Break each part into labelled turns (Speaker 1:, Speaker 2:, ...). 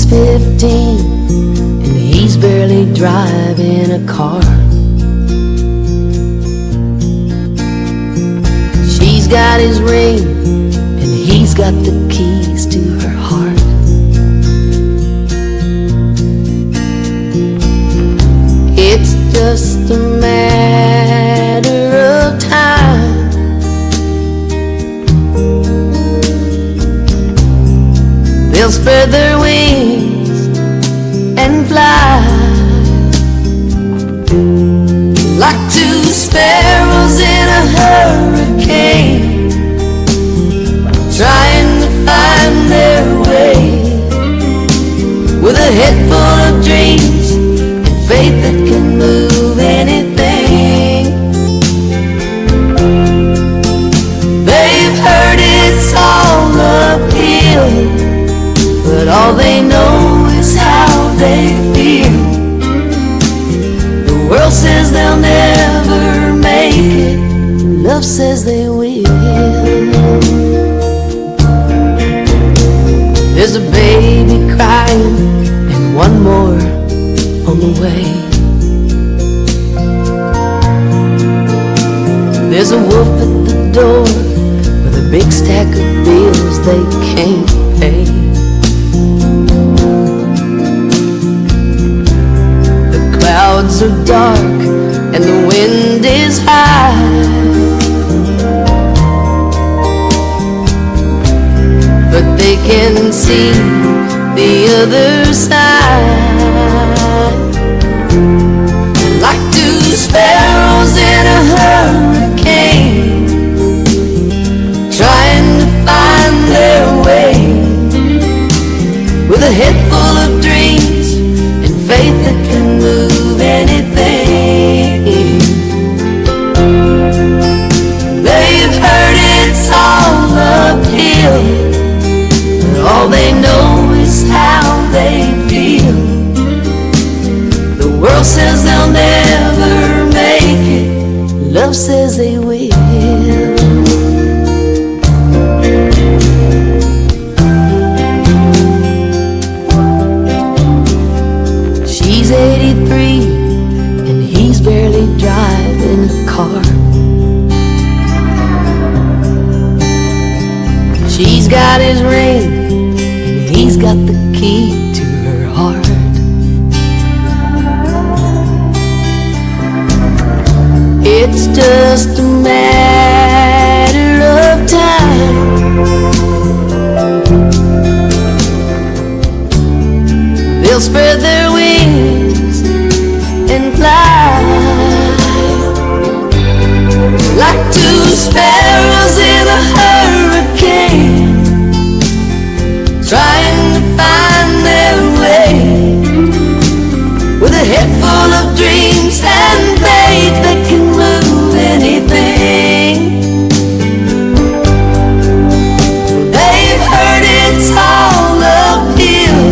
Speaker 1: 15 and he's barely driving a car. She's got his ring and he's got the keys to her heart. It's just a matter of time. They'll spread their wings and fly like two sparrows in a hurricane, trying to find their way, with a head full of dreams and faith that can move anything. They've heard it's all uphill, but all they know is how they feel. The world says they'll never make it, love says they will. There's a baby crying and one more on the way. There's a wolf at the door with a big stack of bills they can't pay. The clouds are dark and the wind is high, but they can see the other side. Like two sparrows in a hurricane, trying to find their way, with a head full of dreams and faith that can move anything. They've heard it's all uphill, but all they know is how they feel. The world says they'll never make it, love says they will. She's 83 and he's barely driving a car. She's got his ring and he's got the key to her heart. It's just a matter of time. They'll spread their wings and fly like two sparrows in a hurricane, trying to find their way, with a head full of dreams and faith that can move anything. They've heard it's all uphill,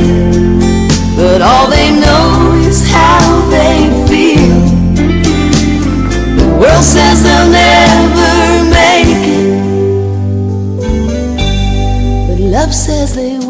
Speaker 1: but all they know is how they feel. The world says they'll never make it, but love says they will.